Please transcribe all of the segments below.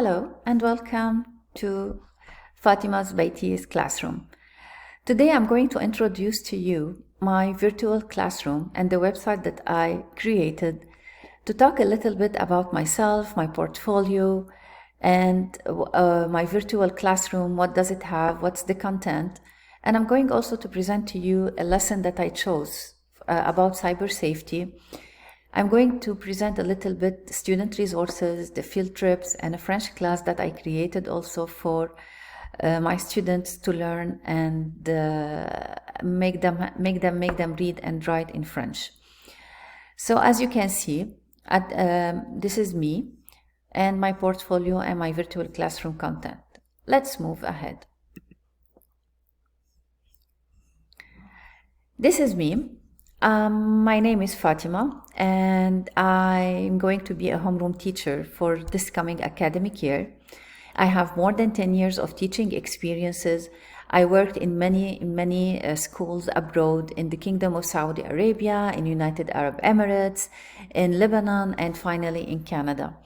Hello and welcome to Mrs.Baytieh's Classroom. Today I'm going to introduce to you my virtual classroom and the website that I created to talk a little bit about myself, my portfolio, and my virtual classroom. What does it have? What's the content? And I'm going also to present to you a lesson that I chose about cyber safety. I'm going to present a little bit student resources, the field trips, and a French class that I created also for my students to learn and make them read and write in French. So as you can see, this is me and my portfolio and my virtual classroom content. Let's move ahead. This is me. My name is Fatima, and I'm going to be a homeroom teacher for this coming academic year. I have more than 10 years of teaching experiences. I worked in many schools abroad in the Kingdom of Saudi Arabia, in United Arab Emirates, in Lebanon, and finally in Canada.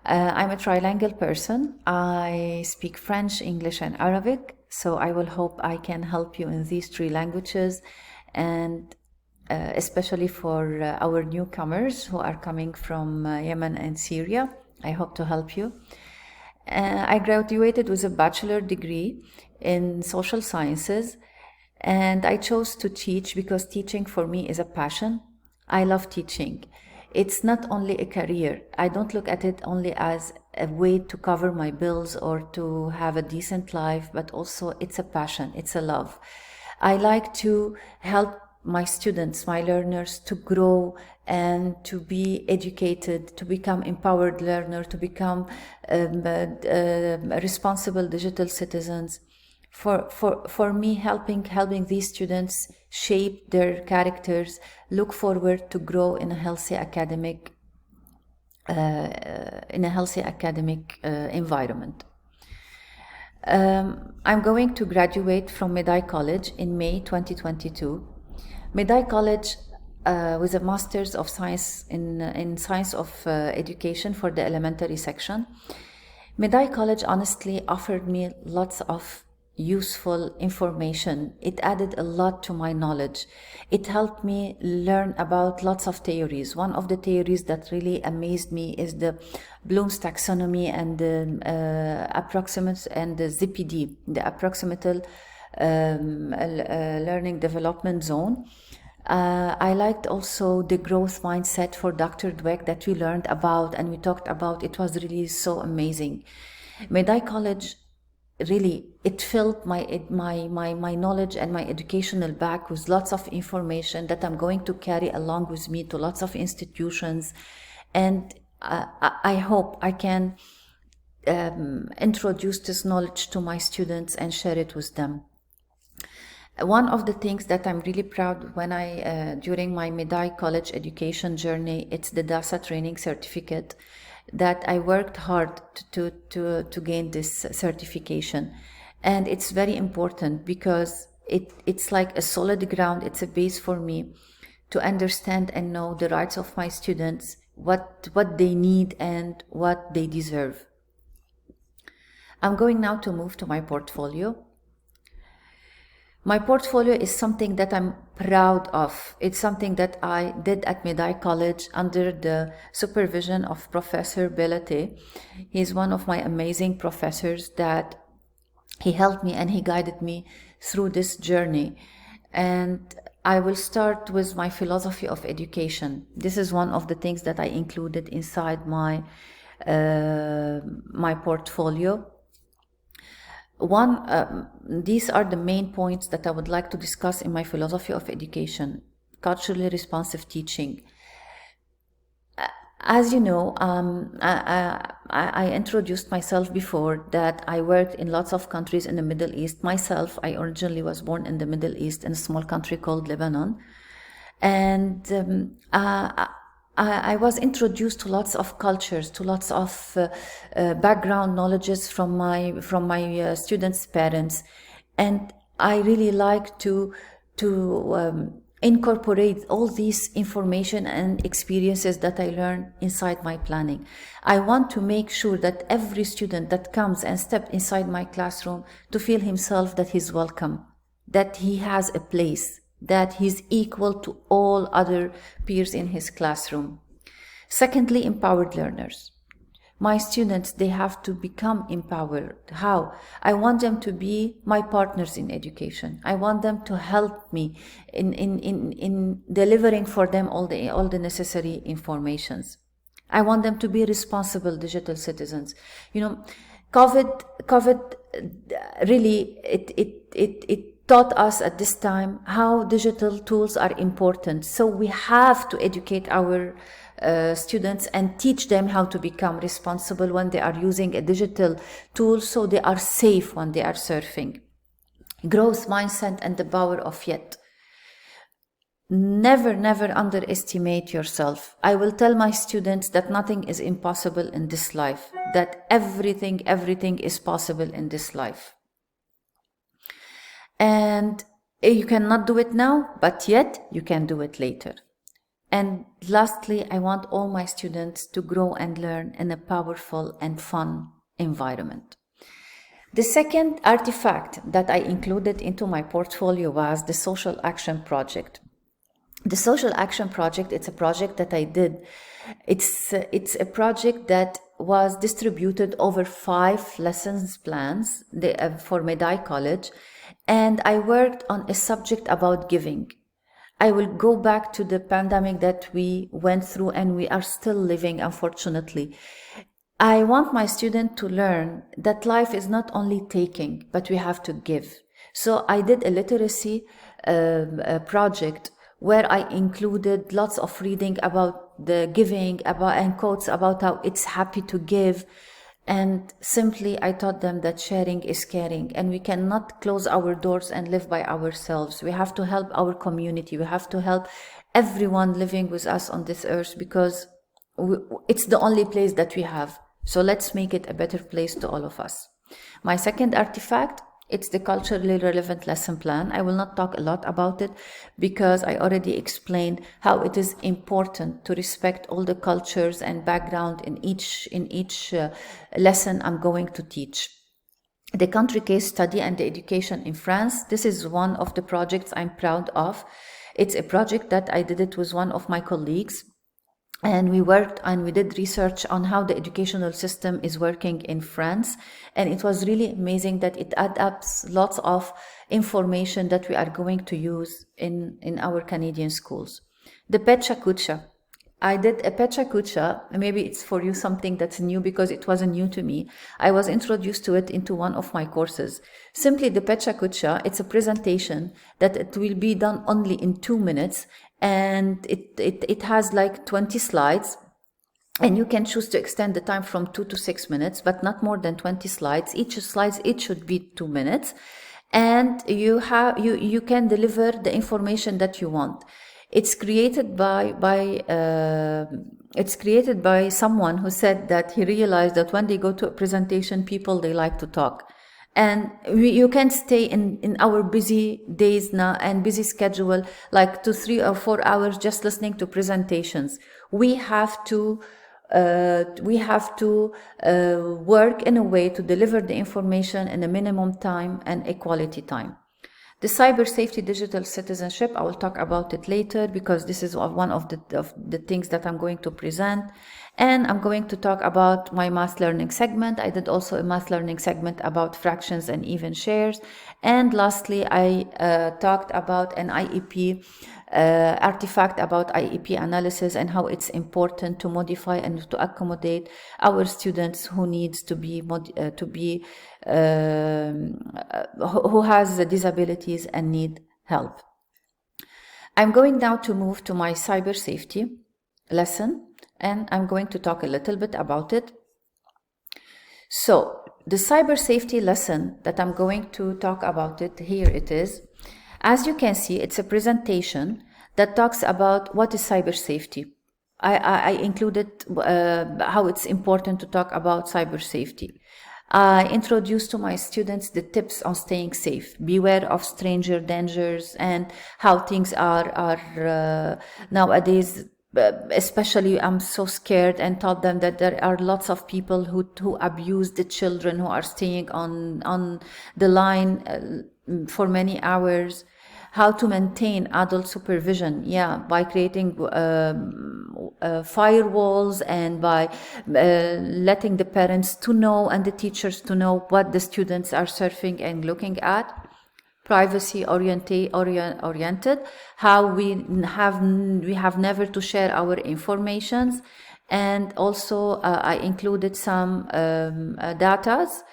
I'm a trilingual person. I speak French, English, and Arabic, so I will hope I can help you in these three languages, and especially for our newcomers who are coming from Yemen and Syria. I hope to help you. I graduated with a bachelor degree in social sciences, and I chose to teach because teaching for me is a passion. I love teaching. It's not only a career. I don't look at it only as a way to cover my bills or to have a decent life, but also it's a passion, it's a love. I like to help my students, my learners, to grow and to be educated, to become empowered learner, to become responsible digital citizens. For me, helping these students shape their characters, look forward to grow in a healthy academic environment. I'm going to graduate from Baytieh College in May 2022. Baytieh College with a Master's of Science in Science of Education for the elementary section. Baytieh College honestly offered me lots of useful information. It added a lot to my knowledge. It helped me learn about lots of theories. One of the theories that really amazed me is the Bloom's taxonomy and the approximate and the ZPD, the approximatal learning development zone. I liked also the growth mindset for Dr. Dweck that we learned about and we talked about. It was really so amazing. Baytieh College, really, it filled my knowledge and my educational bag with lots of information that I'm going to carry along with me to lots of institutions, and I hope I can introduce this knowledge to my students and share it with them. One of the things that I'm really proud when during my Baytieh College education journey, it's the DASA training certificate that I worked hard to gain this certification. And it's very important because it's like a solid ground, it's a base for me to understand and know the rights of my students, what they need and what they deserve. I'm going now to move to my portfolio. My portfolio is something that I'm proud of. It's something that I did at Baytieh College under the supervision of Professor Baytieh. He's one of my amazing professors that he helped me and he guided me through this journey. And I will start with my philosophy of education. This is one of the things that I included inside my portfolio. These are the main points that I would like to discuss in my philosophy of education: culturally responsive teaching. As you know, I introduced myself before that I worked in lots of countries in the Middle East. Myself, I originally was born in the Middle East in a small country called Lebanon. And I was introduced to lots of cultures, to lots of background knowledges from my students' parents, and I really like to incorporate all these information and experiences that I learned inside my planning. I want to make sure that every student that comes and steps inside my classroom to feel himself that he's welcome, that he has a place, that he's equal to all other peers in his classroom. Secondly, empowered learners. My students, they have to become empowered. How? I want them to be my partners in education. I want them to help me in delivering for them all the necessary informations. I want them to be responsible digital citizens. You know, COVID really, it taught us at this time how digital tools are important. So we have to educate our students and teach them how to become responsible when they are using a digital tool, so they are safe when they are surfing. Growth mindset and the power of yet. Never underestimate yourself. I will tell my students that nothing is impossible in this life, that everything is possible in this life. And you cannot do it now, but yet you can do it later. And lastly, I want all my students to grow and learn in a powerful and fun environment. The second artifact that I included into my portfolio was the Social Action Project. The Social Action Project, it's a project that I did. It's a project that was distributed over 5 lessons plans for Baytieh College, and I worked on a subject about giving. I will go back to the pandemic that we went through and we are still living, unfortunately. I want my students to learn that life is not only taking, but we have to give. So I did a literacy project where I included lots of reading about the giving, and quotes about how it's happy to give. And simply, I taught them that sharing is caring, and we cannot close our doors and live by ourselves. We have to help our community. We have to help everyone living with us on this earth, because it's the only place that we have. So let's make it a better place to all of us. My second artifact, it's the culturally relevant lesson plan. I will not talk a lot about it because I already explained how it is important to respect all the cultures and background in each lesson I'm going to teach. The country case study and the education in France. This is one of the projects I'm proud of. It's a project that I did it with one of my colleagues. And we worked and we did research on how the educational system is working in France. And it was really amazing that it adds up lots of information that we are going to use in our Canadian schools. The Pecha Kucha. I did a Pecha Kucha. Maybe it's for you something that's new because it wasn't new to me. I was introduced to it into one of my courses. Simply the Pecha Kucha, it's a presentation that it will be done only in 2 minutes. And it has like 20 slides, and you can choose to extend the time from 2 to 6 minutes, but not more than 20 slides. Each should be 2 minutes, and you can deliver the information that you want. It's created by someone who said that he realized that when they go to a presentation, people, they like to talk. And you can't stay in our busy days now and busy schedule like 2, 3 or 4 hours just listening to presentations. We have to work in a way to deliver the information in a minimum time and a quality time. The cyber safety digital citizenship, I will talk about it later because this is one of the things that I'm going to present. And I'm going to talk about my math learning segment. I did also a math learning segment about fractions and even shares. And lastly, I talked about an IEP artifact about IEP analysis and how it's important to modify and to accommodate our students who needs who has disabilities and need help. I'm going now to move to my cyber safety lesson, and I'm going to talk a little bit about it. So the cyber safety lesson that I'm going to talk about it, here it is. As you can see, it's a presentation that talks about what is cyber safety. I included how it's important to talk about cyber safety. I introduced to my students the tips on staying safe. Beware of stranger dangers and how things are nowadays. Especially, I'm so scared, and taught them that there are lots of people who abuse the children who are staying on the line for many hours. How to maintain adult supervision, yeah, by creating firewalls, and by letting the parents to know and the teachers to know what the students are surfing and looking at. Privacy oriented, how we have never to share our informations. And also I included some datas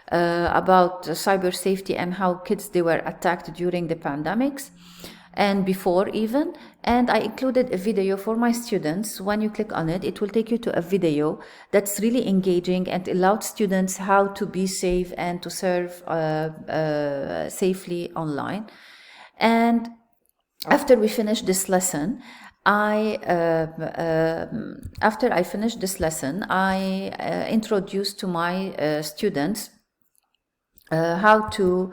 about cyber safety and how kids they were attacked during the pandemics and before even. And I included a video for my students. When you click on it, it will take you to a video that's really engaging and allowed students how to be safe and to serve safely online. And after we finished this lesson, after I finished this lesson, I introduced to my students how to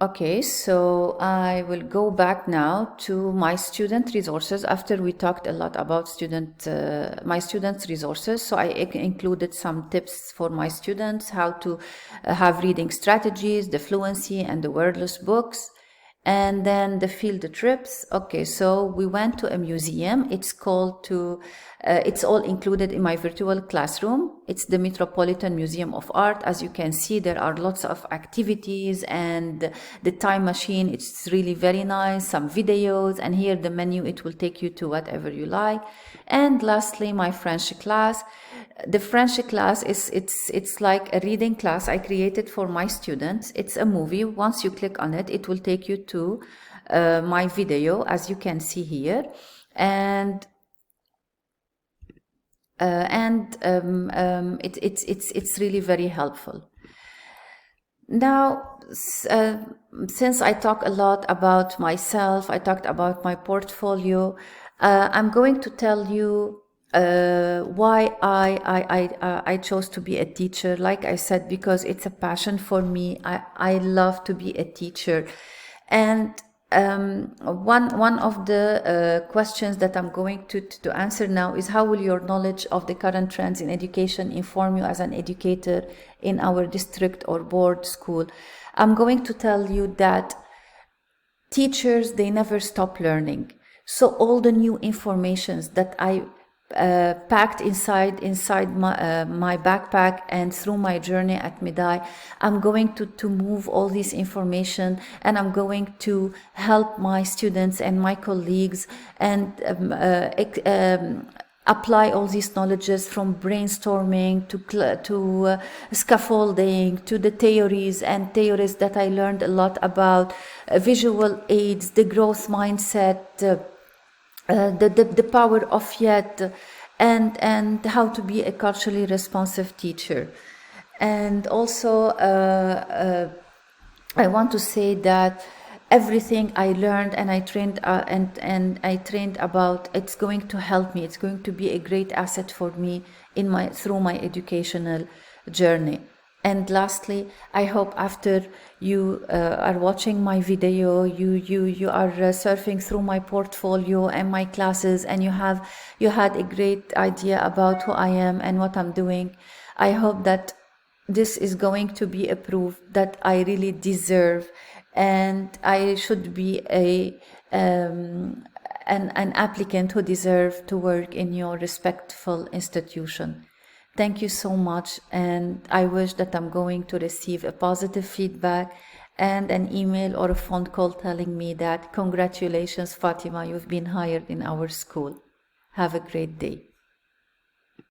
okay, so I will go back now to my student resources after we talked a lot about my students' resources. So I included some tips for my students, how to have reading strategies, the fluency and the wordless books, and then the field trips. Okay, so we went to a museum. It's all included in my virtual classroom. It's the Metropolitan Museum of Art. As you can see, there are lots of activities, and the time machine, it's really very nice, some videos, and here the menu, it will take you to whatever you like. And lastly, my French class. The French class it's like a reading class I created for my students. It's a movie. Once you click on it, it will take you to my video, as you can see here. And it's really very helpful. Now, since I talk a lot about myself, I talked about my portfolio, I'm going to tell you why I chose to be a teacher. Like I said, because it's a passion for me. I love to be a teacher. And one of the questions that I'm going to answer now is, how will your knowledge of the current trends in education inform you as an educator in our district or board school? I'm going to tell you that teachers, they never stop learning. So all the new informations that I packed inside my backpack and through my journey at Midai, I'm going to move all this information, and I'm going to help my students and my colleagues and apply all these knowledges, from brainstorming to scaffolding, to the theories that I learned a lot about, visual aids, the growth mindset, the power of yet, and how to be a culturally responsive teacher. And also I want to say that everything I learned and I trained and I trained about, it's going to help me. It's going to be a great asset for me through my educational journey. And lastly, I hope after you are watching my video, you are surfing through my portfolio and my classes, and you had a great idea about who I am and what I'm doing. I hope that this is going to be a proof that I really deserve, and I should be an applicant who deserves to work in your respectful institution. Thank you so much, and I wish that I'm going to receive a positive feedback and an email or a phone call telling me that, congratulations, Fatima, you've been hired in our school. Have a great day.